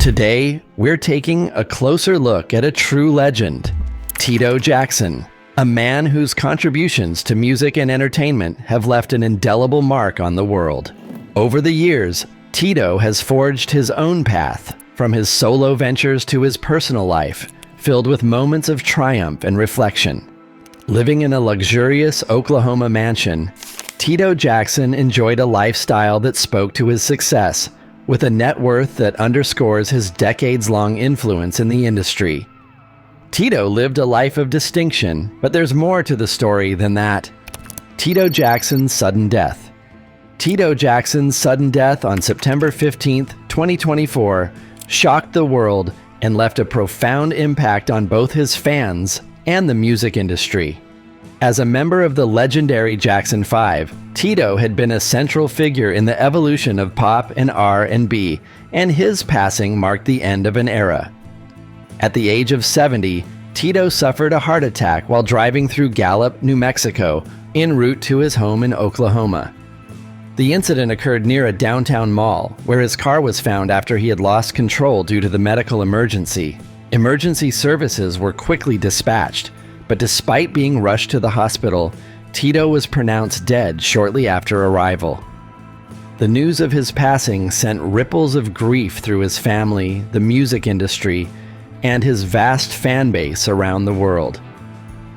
Today, we're taking a closer look at a true legend, Tito Jackson, a man whose contributions to music and entertainment have left an indelible mark on the world. Over the years, Tito has forged his own path, from his solo ventures to his personal life, filled with moments of triumph and reflection. Living in a luxurious Oklahoma mansion, Tito Jackson enjoyed a lifestyle that spoke to his success, with a net worth that underscores his decades-long influence in the industry. Tito lived a life of distinction, but there's more to the story than that. Tito Jackson's sudden death. Tito Jackson's sudden death on September 15, 2024, shocked the world and left a profound impact on both his fans and the music industry. As a member of the legendary Jackson 5, Tito had been a central figure in the evolution of pop and R&B, and his passing marked the end of an era. At the age of 70, Tito suffered a heart attack while driving through Gallup, New Mexico, en route to his home in Oklahoma. The incident occurred near a downtown mall, where his car was found after he had lost control due to the medical emergency. Emergency services were quickly dispatched, but despite being rushed to the hospital, Tito was pronounced dead shortly after arrival. The news of his passing sent ripples of grief through his family, the music industry, and his vast fan base around the world.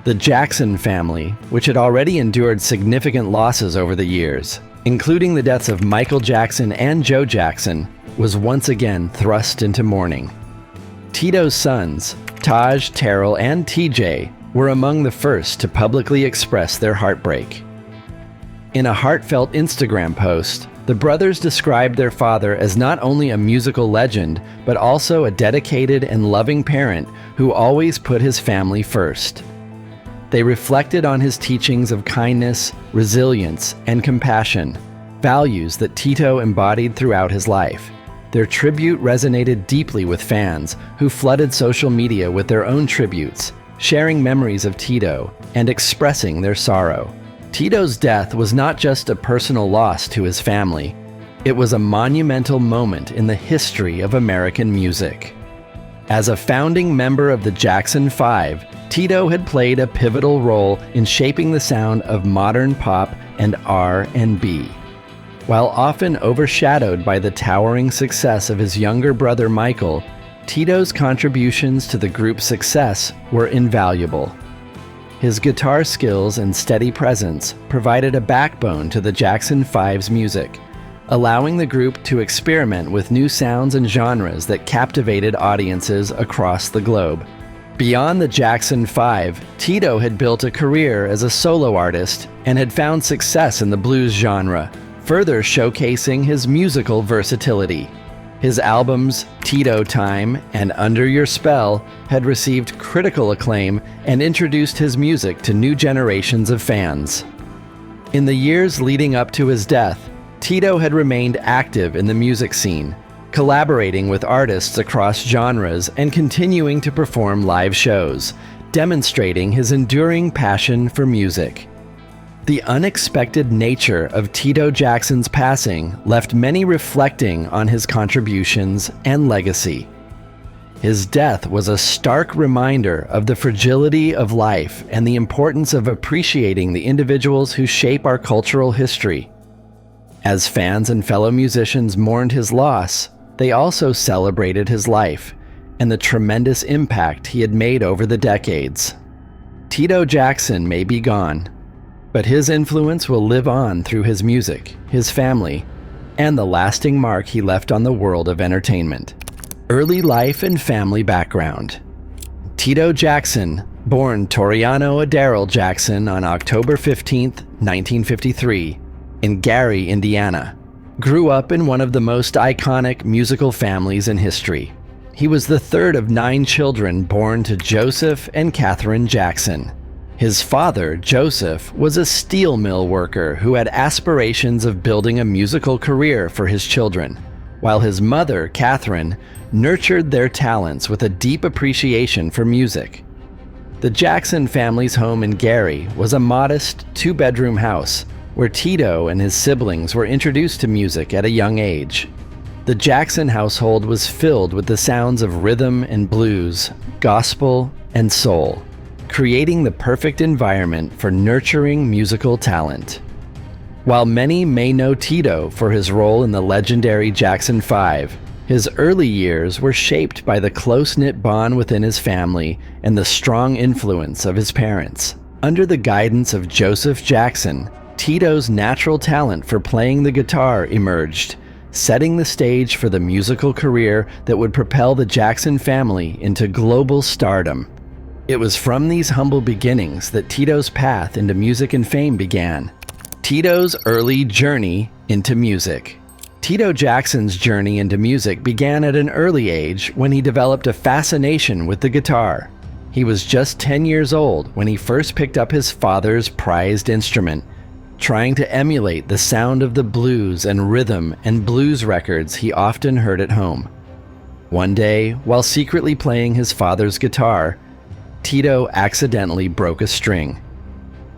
The Jackson family, which had already endured significant losses over the years, including the deaths of Michael Jackson and Joe Jackson, was once again thrust into mourning. Tito's sons, Taj, Terrell, and TJ, were among the first to publicly express their heartbreak. In a heartfelt Instagram post, the brothers described their father as not only a musical legend, but also a dedicated and loving parent who always put his family first. They reflected on his teachings of kindness, resilience, and compassion, values that Tito embodied throughout his life. Their tribute resonated deeply with fans who flooded social media with their own tributes, sharing memories of Tito and expressing their sorrow. Tito's death was not just a personal loss to his family, it was a monumental moment in the history of American music. As a founding member of the Jackson 5, Tito had played a pivotal role in shaping the sound of modern pop and R&B. While often overshadowed by the towering success of his younger brother Michael, Tito's contributions to the group's success were invaluable. His guitar skills and steady presence provided a backbone to the Jackson 5's music, allowing the group to experiment with new sounds and genres that captivated audiences across the globe. Beyond the Jackson 5, Tito had built a career as a solo artist and had found success in the blues genre, further showcasing his musical versatility. His albums, Tito Time and Under Your Spell, had received critical acclaim and introduced his music to new generations of fans. In the years leading up to his death, Tito had remained active in the music scene, collaborating with artists across genres and continuing to perform live shows, demonstrating his enduring passion for music. The unexpected nature of Tito Jackson's passing left many reflecting on his contributions and legacy. His death was a stark reminder of the fragility of life and the importance of appreciating the individuals who shape our cultural history. As fans and fellow musicians mourned his loss, they also celebrated his life and the tremendous impact he had made over the decades. Tito Jackson may be gone, but his influence will live on through his music, his family, and the lasting mark he left on the world of entertainment. Early life and family background. Tito Jackson, born Toriano Adaryl Jackson on October 15, 1953, in Gary, Indiana, grew up in one of the most iconic musical families in history. He was the third of 9 children born to Joseph and Catherine Jackson. His father, Joseph, was a steel mill worker who had aspirations of building a musical career for his children, while his mother, Catherine, nurtured their talents with a deep appreciation for music. The Jackson family's home in Gary was a modest 2-bedroom house where Tito and his siblings were introduced to music at a young age. The Jackson household was filled with the sounds of rhythm and blues, gospel and soul, creating the perfect environment for nurturing musical talent. While many may know Tito for his role in the legendary Jackson 5, his early years were shaped by the close-knit bond within his family and the strong influence of his parents. Under the guidance of Joseph Jackson, Tito's natural talent for playing the guitar emerged, setting the stage for the musical career that would propel the Jackson family into global stardom. It was from these humble beginnings that Tito's path into music and fame began. Tito's early journey into music. Tito Jackson's journey into music began at an early age when he developed a fascination with the guitar. He was just 10 years old when he first picked up his father's prized instrument, trying to emulate the sound of the blues and rhythm and blues records he often heard at home. One day, while secretly playing his father's guitar, Tito accidentally broke a string.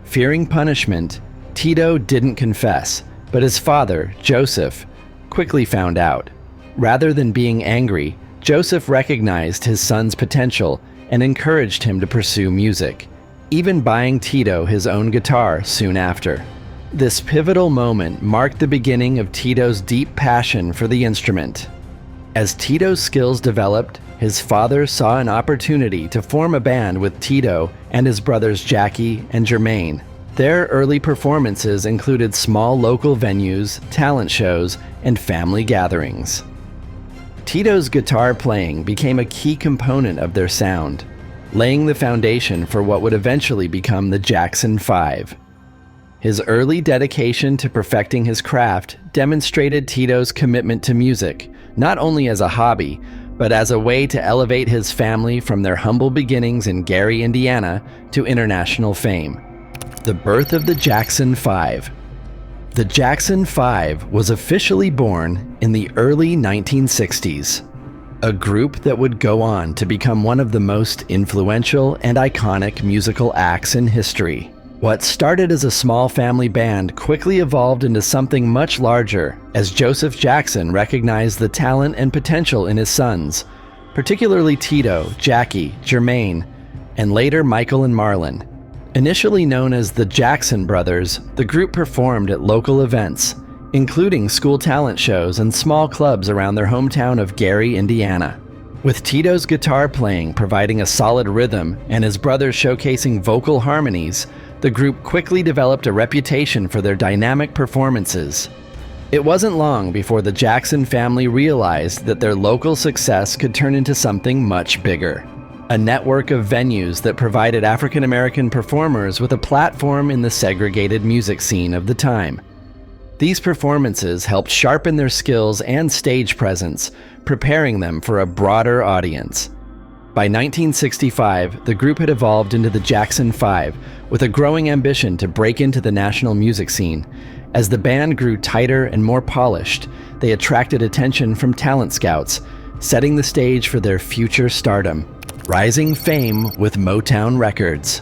Fearing punishment, Tito didn't confess, but his father, Joseph, quickly found out. Rather than being angry, Joseph recognized his son's potential and encouraged him to pursue music, even buying Tito his own guitar soon after. This pivotal moment marked the beginning of Tito's deep passion for the instrument. As Tito's skills developed, his father saw an opportunity to form a band with Tito and his brothers Jackie and Jermaine. Their early performances included small local venues, talent shows, and family gatherings. Tito's guitar playing became a key component of their sound, laying the foundation for what would eventually become the Jackson 5. His early dedication to perfecting his craft demonstrated Tito's commitment to music, not only as a hobby, but as a way to elevate his family from their humble beginnings in Gary, Indiana, to international fame. The birth of the Jackson 5. The Jackson 5 was officially born in the early 1960s, a group that would go on to become one of the most influential and iconic musical acts in history. What started as a small family band quickly evolved into something much larger as Joseph Jackson recognized the talent and potential in his sons, particularly Tito, Jackie, Jermaine, and later Michael and Marlon. Initially known as the Jackson Brothers, the group performed at local events, including school talent shows and small clubs around their hometown of Gary, Indiana. With Tito's guitar playing providing a solid rhythm and his brothers showcasing vocal harmonies, the group quickly developed a reputation for their dynamic performances. It wasn't long before the Jackson family realized that their local success could turn into something much bigger. A network of venues that provided African American performers with a platform in the segregated music scene of the time. These performances helped sharpen their skills and stage presence, preparing them for a broader audience. By 1965, the group had evolved into the Jackson 5, with a growing ambition to break into the national music scene. As the band grew tighter and more polished, they attracted attention from talent scouts, setting the stage for their future stardom. Rising fame with Motown Records.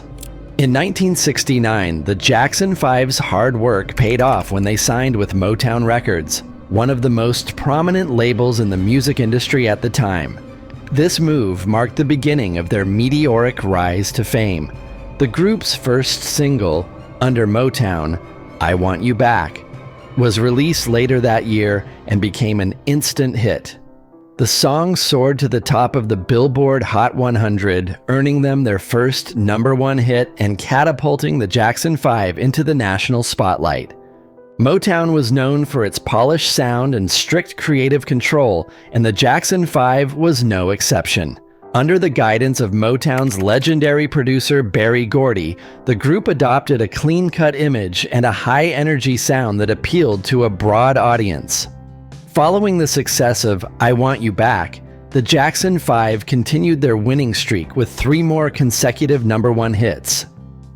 In 1969, the Jackson 5's hard work paid off when they signed with Motown Records, one of the most prominent labels in the music industry at the time. This move marked the beginning of their meteoric rise to fame. The group's first single, under Motown, "I Want You Back," was released later that year and became an instant hit. The song soared to the top of the Billboard Hot 100, earning them their first #1 hit and catapulting the Jackson 5 into the national spotlight. Motown was known for its polished sound and strict creative control, and the Jackson 5 was no exception. Under the guidance of Motown's legendary producer Berry Gordy, the group adopted a clean-cut image and a high-energy sound that appealed to a broad audience. Following the success of "I Want You Back," the Jackson 5 continued their winning streak with 3 more consecutive #1 hits: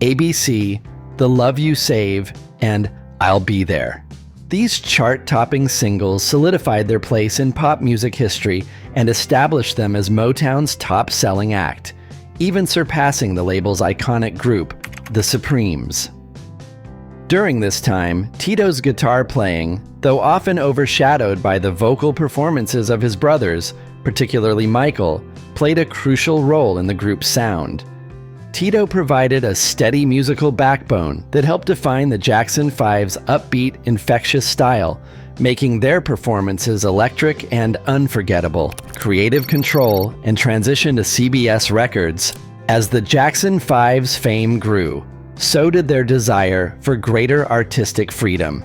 ABC, "The Love You Save," and "I'll Be There." These chart-topping singles solidified their place in pop music history and established them as Motown's top-selling act, even surpassing the label's iconic group, the Supremes. During this time, Tito's guitar playing, though often overshadowed by the vocal performances of his brothers, particularly Michael, played a crucial role in the group's sound. Tito provided a steady musical backbone that helped define the Jackson 5's upbeat, infectious style, making their performances electric and unforgettable. Creative control and transition to CBS Records. As the Jackson 5's fame grew, so did their desire for greater artistic freedom.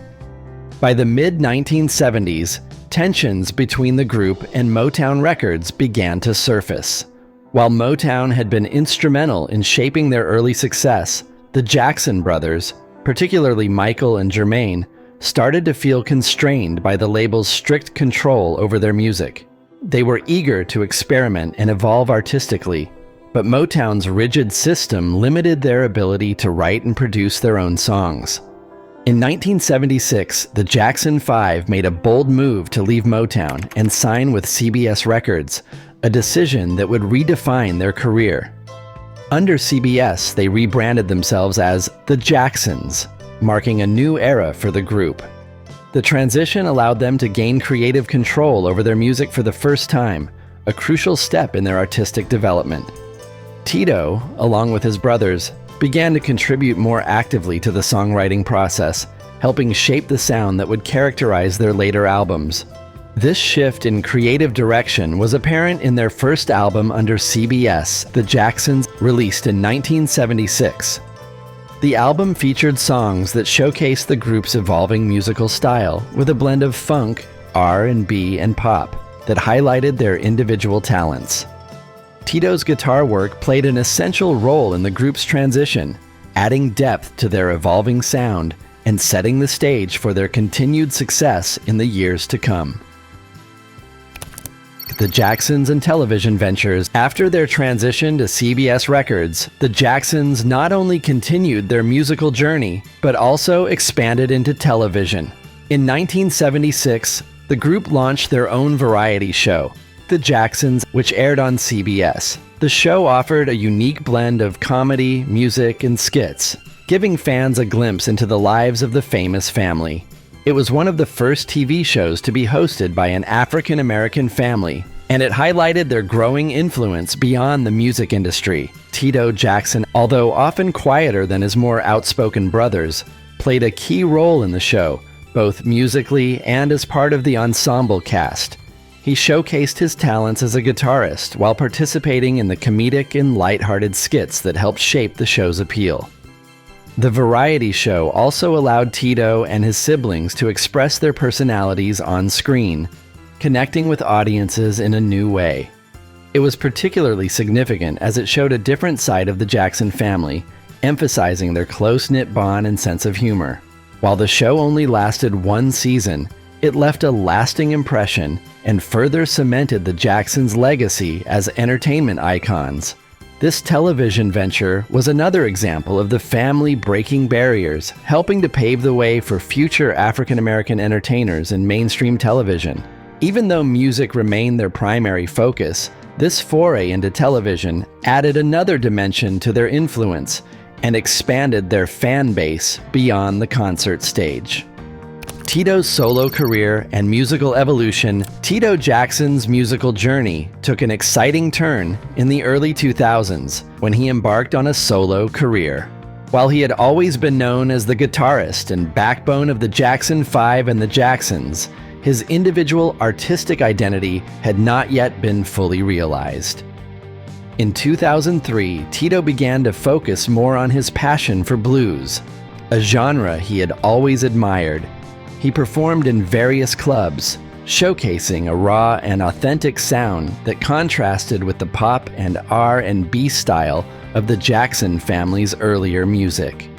By the mid-1970s, tensions between the group and Motown Records began to surface. While Motown had been instrumental in shaping their early success, the Jackson brothers, particularly Michael and Jermaine, started to feel constrained by the label's strict control over their music. They were eager to experiment and evolve artistically, but Motown's rigid system limited their ability to write and produce their own songs. In 1976, the Jackson 5 made a bold move to leave Motown and sign with CBS Records, a decision that would redefine their career. Under CBS, they rebranded themselves as the Jacksons, marking a new era for the group. The transition allowed them to gain creative control over their music for the first time, a crucial step in their artistic development. Tito, along with his brothers, began to contribute more actively to the songwriting process, helping shape the sound that would characterize their later albums. This shift in creative direction was apparent in their first album under CBS, The Jacksons, released in 1976. The album featured songs that showcased the group's evolving musical style with a blend of funk, R&B, and pop that highlighted their individual talents. Tito's guitar work played an essential role in the group's transition, adding depth to their evolving sound and setting the stage for their continued success in the years to come. The Jacksons and television ventures. After their transition to CBS Records, the Jacksons not only continued their musical journey, but also expanded into television. In 1976, the group launched their own variety show, The Jacksons, which aired on CBS. The show offered a unique blend of comedy, music, and skits, giving fans a glimpse into the lives of the famous family. It was one of the first TV shows to be hosted by an African-American family, and it highlighted their growing influence beyond the music industry. Tito Jackson, although often quieter than his more outspoken brothers, played a key role in the show, both musically and as part of the ensemble cast. He showcased his talents as a guitarist while participating in the comedic and lighthearted skits that helped shape the show's appeal. The variety show also allowed Tito and his siblings to express their personalities on screen, connecting with audiences in a new way. It was particularly significant as it showed a different side of the Jackson family, emphasizing their close-knit bond and sense of humor. While the show only lasted one season, it left a lasting impression and further cemented the Jacksons' legacy as entertainment icons. This television venture was another example of the family breaking barriers, helping to pave the way for future African-American entertainers in mainstream television. Even though music remained their primary focus, this foray into television added another dimension to their influence and expanded their fan base beyond the concert stage. Tito's solo career and musical evolution. Tito Jackson's musical journey took an exciting turn in the early 2000s when he embarked on a solo career. While he had always been known as the guitarist and backbone of the Jackson 5 and the Jacksons, his individual artistic identity had not yet been fully realized. In 2003, Tito began to focus more on his passion for blues, a genre he had always admired. He performed in various clubs, showcasing a raw and authentic sound that contrasted with the pop and R&B style of the Jackson family's earlier music.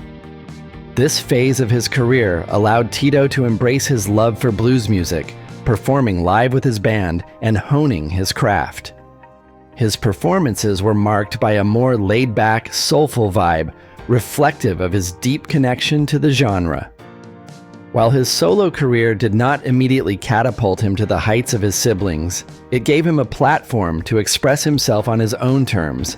This phase of his career allowed Tito to embrace his love for blues music, performing live with his band and honing his craft. His performances were marked by a more laid-back, soulful vibe, reflective of his deep connection to the genre. While his solo career did not immediately catapult him to the heights of his siblings, it gave him a platform to express himself on his own terms,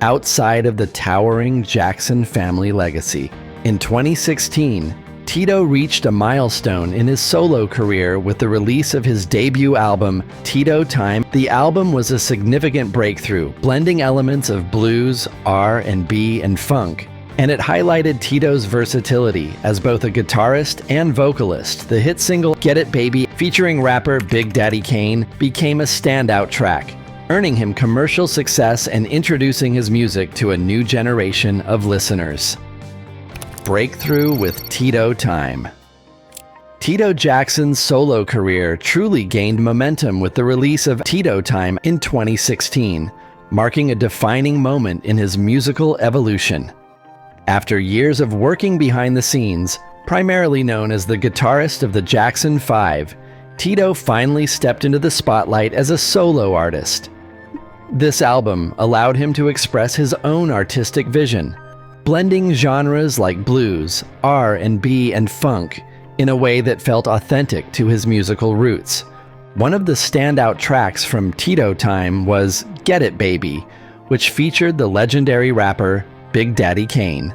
outside of the towering Jackson family legacy. In 2016, Tito reached a milestone in his solo career with the release of his debut album, Tito Time. The album was a significant breakthrough, blending elements of blues, R&B, and funk, and it highlighted Tito's versatility as both a guitarist and vocalist. The hit single, Get It Baby, featuring rapper Big Daddy Kane, became a standout track, earning him commercial success and introducing his music to a new generation of listeners. Breakthrough with Tito Time. Tito Jackson's solo career truly gained momentum with the release of Tito Time in 2016, marking a defining moment in his musical evolution. After years of working behind the scenes, primarily known as the guitarist of the Jackson 5, Tito finally stepped into the spotlight as a solo artist. This album allowed him to express his own artistic vision, blending genres like blues, R&B, and funk in a way that felt authentic to his musical roots. One of the standout tracks from Tito Time was Get It Baby, which featured the legendary rapper Big Daddy Kane.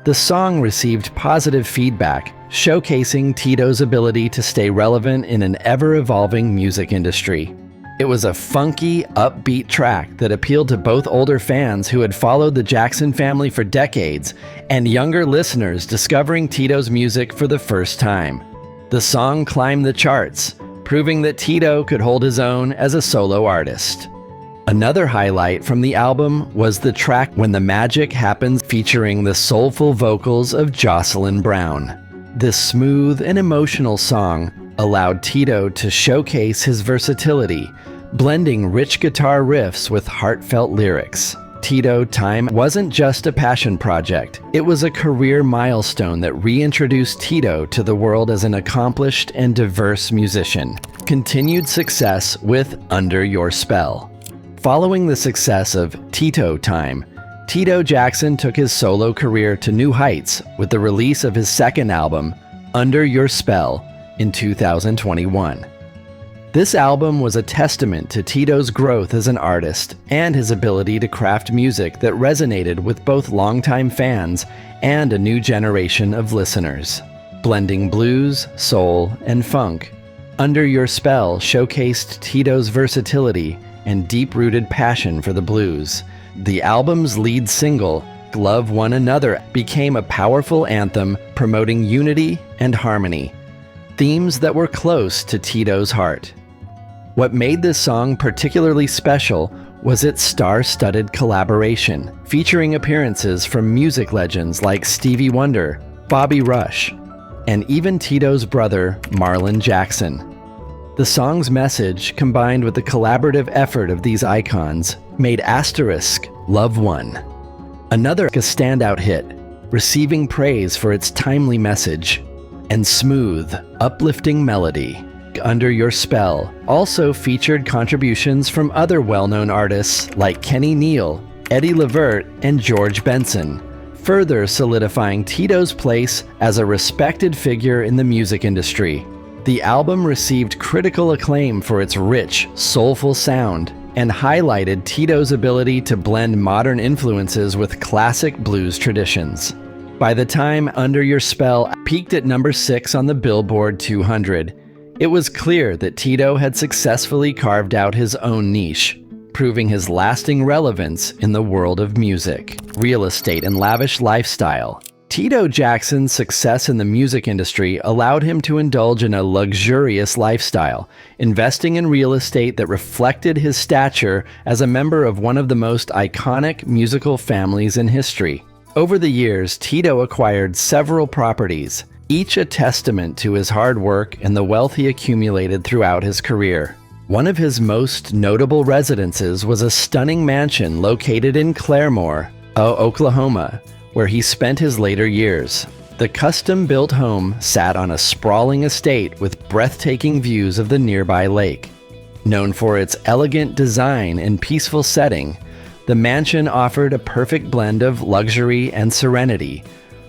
The song received positive feedback, showcasing Tito's ability to stay relevant in an ever-evolving music industry. It was a funky, upbeat track that appealed to both older fans who had followed the Jackson family for decades and younger listeners discovering Tito's music for the first time. The song climbed the charts, proving that Tito could hold his own as a solo artist. Another highlight from the album was the track When the Magic Happens, featuring the soulful vocals of Jocelyn Brown. This smooth and emotional song allowed Tito to showcase his versatility, blending rich guitar riffs with heartfelt lyrics. Tito Time wasn't just a passion project, it was a career milestone that reintroduced Tito to the world as an accomplished and diverse musician. Continued success with Under Your Spell. Following the success of Tito Time, Tito Jackson took his solo career to new heights with the release of his second album, Under Your Spell, in 2021. This album was a testament to Tito's growth as an artist and his ability to craft music that resonated with both longtime fans and a new generation of listeners. Blending blues, soul, and funk, Under Your Spell showcased Tito's versatility and deep-rooted passion for the blues. The album's lead single, Love One Another, became a powerful anthem promoting unity and harmony, themes that were close to Tito's heart. What made this song particularly special was its star-studded collaboration, featuring appearances from music legends like Stevie Wonder, Bobby Rush, and even Tito's brother, Marlon Jackson. The song's message, combined with the collaborative effort of these icons, made Asterisk Love One another standout hit, receiving praise for its timely message and smooth, uplifting melody. Under Your Spell also featured contributions from other well-known artists like Kenny Neal, Eddie Levert, and George Benson, further solidifying Tito's place as a respected figure in the music industry. The album received critical acclaim for its rich, soulful sound and highlighted Tito's ability to blend modern influences with classic blues traditions. By the time Under Your Spell peaked at number 6 on the Billboard 200, it was clear that Tito had successfully carved out his own niche, proving his lasting relevance in the world of music, real estate, and lavish lifestyle. Tito Jackson's success in the music industry allowed him to indulge in a luxurious lifestyle, investing in real estate that reflected his stature as a member of one of the most iconic musical families in history. Over the years, Tito acquired several properties, each a testament to his hard work and the wealth he accumulated throughout his career. One of his most notable residences was a stunning mansion located in Claremore, Oklahoma, where he spent his later years. The custom-built home sat on a sprawling estate with breathtaking views of the nearby lake. Known for its elegant design and peaceful setting, the mansion offered a perfect blend of luxury and serenity,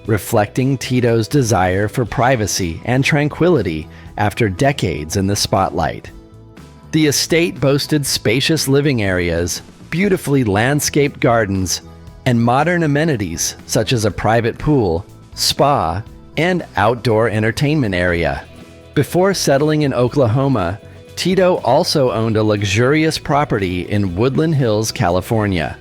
reflecting Tito's desire for privacy and tranquility after decades in the spotlight. The estate boasted spacious living areas, beautifully landscaped gardens, and modern amenities such as a private pool, spa, and outdoor entertainment area. Before settling in Oklahoma, Tito also owned a luxurious property in Woodland Hills, California.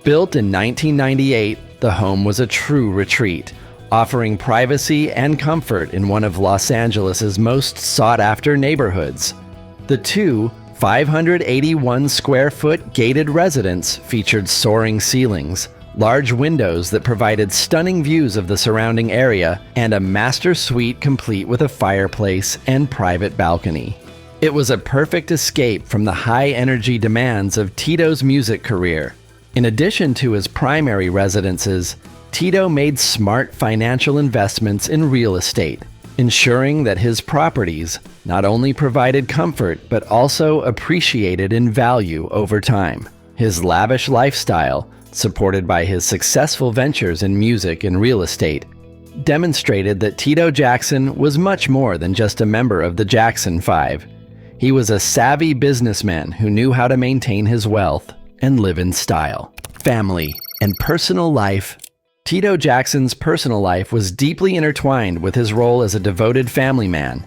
Built in 1998, the home was a true retreat, offering privacy and comfort in one of Los Angeles' most sought-after neighborhoods. The two 581-square-foot gated residence featured soaring ceilings, large windows that provided stunning views of the surrounding area, and a master suite complete with a fireplace and private balcony. It was a perfect escape from the high-energy demands of Tito's music career. In addition to his primary residences, Tito made smart financial investments in real estate, ensuring that his properties not only provided comfort but also appreciated in value over time. His lavish lifestyle, supported by his successful ventures in music and real estate, demonstrated that Tito Jackson was much more than just a member of the Jackson 5. He was a savvy businessman who knew how to maintain his wealth and live in style. Family and personal life. Tito Jackson's personal life was deeply intertwined with his role as a devoted family man.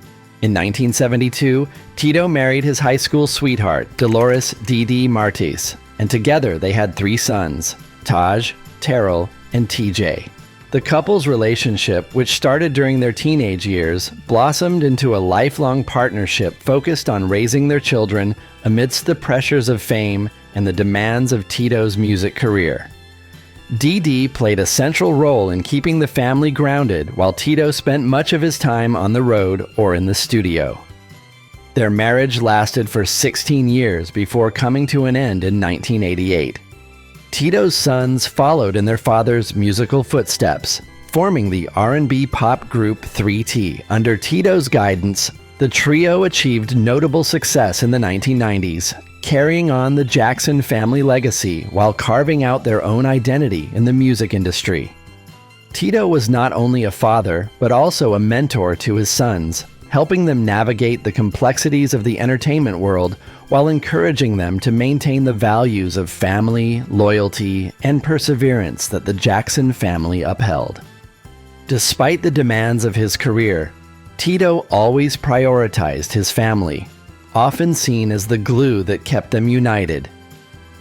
In 1972, Tito married his high school sweetheart, Dolores Dee Martis, and together they had 3 sons, Taj, Terrell, and TJ. The couple's relationship, which started during their teenage years, blossomed into a lifelong partnership focused on raising their children amidst the pressures of fame and the demands of Tito's music career. Dee Dee played a central role in keeping the family grounded while Tito spent much of his time on the road or in the studio. Their marriage lasted for 16 years before coming to an end in 1988. Tito's sons followed in their father's musical footsteps, forming the R&B pop group 3T. Under Tito's guidance, the trio achieved notable success in the 1990s, carrying on the Jackson family legacy while carving out their own identity in the music industry. Tito was not only a father, but also a mentor to his sons, helping them navigate the complexities of the entertainment world while encouraging them to maintain the values of family, loyalty, and perseverance that the Jackson family upheld. Despite the demands of his career, Tito always prioritized his family, often seen as the glue that kept them united.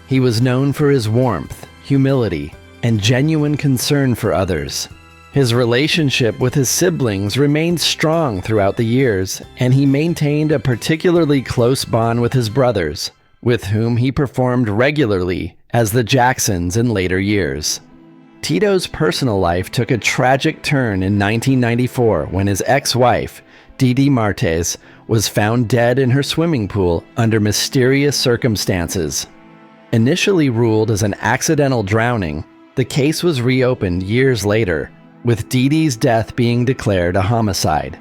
He was known for his warmth, humility, and genuine concern for others. His relationship with his siblings remained strong throughout the years, and he maintained a particularly close bond with his brothers, with whom he performed regularly as the Jacksons in later years. Tito's personal life took a tragic turn in 1994 when his ex-wife, Dee Martis, was found dead in her swimming pool under mysterious circumstances. Initially ruled as an accidental drowning, the case was reopened years later, with Dee Dee's death being declared a homicide.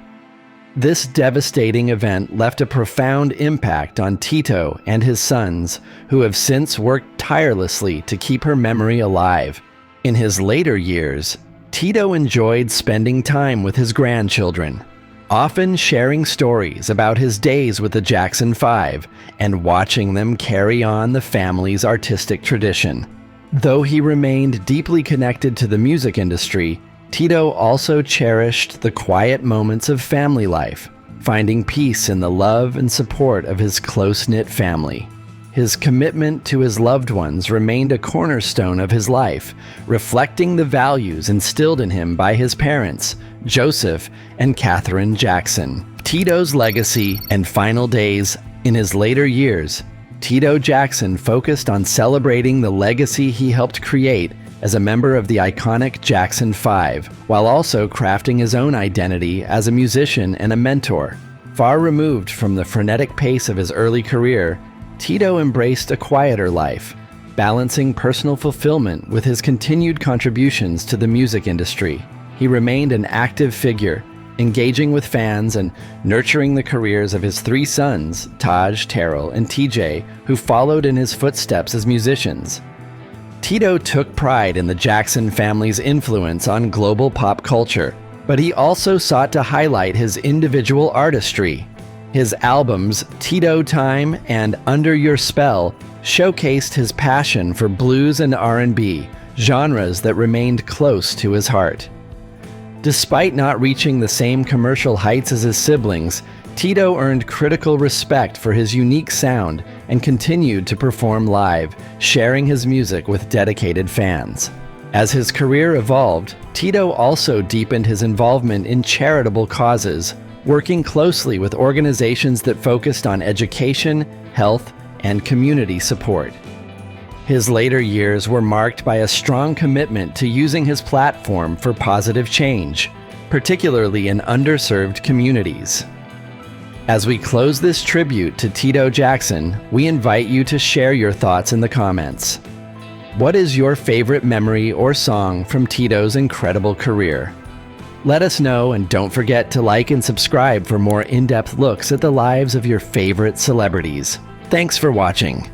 This devastating event left a profound impact on Tito and his sons, who have since worked tirelessly to keep her memory alive. In his later years, Tito enjoyed spending time with his grandchildren, often sharing stories about his days with the Jackson 5 and watching them carry on the family's artistic tradition. Though he remained deeply connected to the music industry, Tito also cherished the quiet moments of family life, finding peace in the love and support of his close-knit family. His commitment to his loved ones remained a cornerstone of his life, reflecting the values instilled in him by his parents, Joseph and Catherine Jackson. Tito's legacy and final days. In his later years, Tito Jackson focused on celebrating the legacy he helped create as a member of the iconic Jackson 5, while also crafting his own identity as a musician and a mentor. Far removed from the frenetic pace of his early career, Tito embraced a quieter life, balancing personal fulfillment with his continued contributions to the music industry. He remained an active figure, engaging with fans and nurturing the careers of his 3 sons, Taj, Terrell, and TJ, who followed in his footsteps as musicians. Tito took pride in the Jackson family's influence on global pop culture, but he also sought to highlight his individual artistry. His albums, Tito Time and Under Your Spell, showcased his passion for blues and R&B, genres that remained close to his heart. Despite not reaching the same commercial heights as his siblings, Tito earned critical respect for his unique sound and continued to perform live, sharing his music with dedicated fans. As his career evolved, Tito also deepened his involvement in charitable causes, working closely with organizations that focused on education, health, and community support. His later years were marked by a strong commitment to using his platform for positive change, particularly in underserved communities. As we close this tribute to Tito Jackson, we invite you to share your thoughts in the comments. What is your favorite memory or song from Tito's incredible career? Let us know, and don't forget to like and subscribe for more in-depth looks at the lives of your favorite celebrities. Thanks for watching.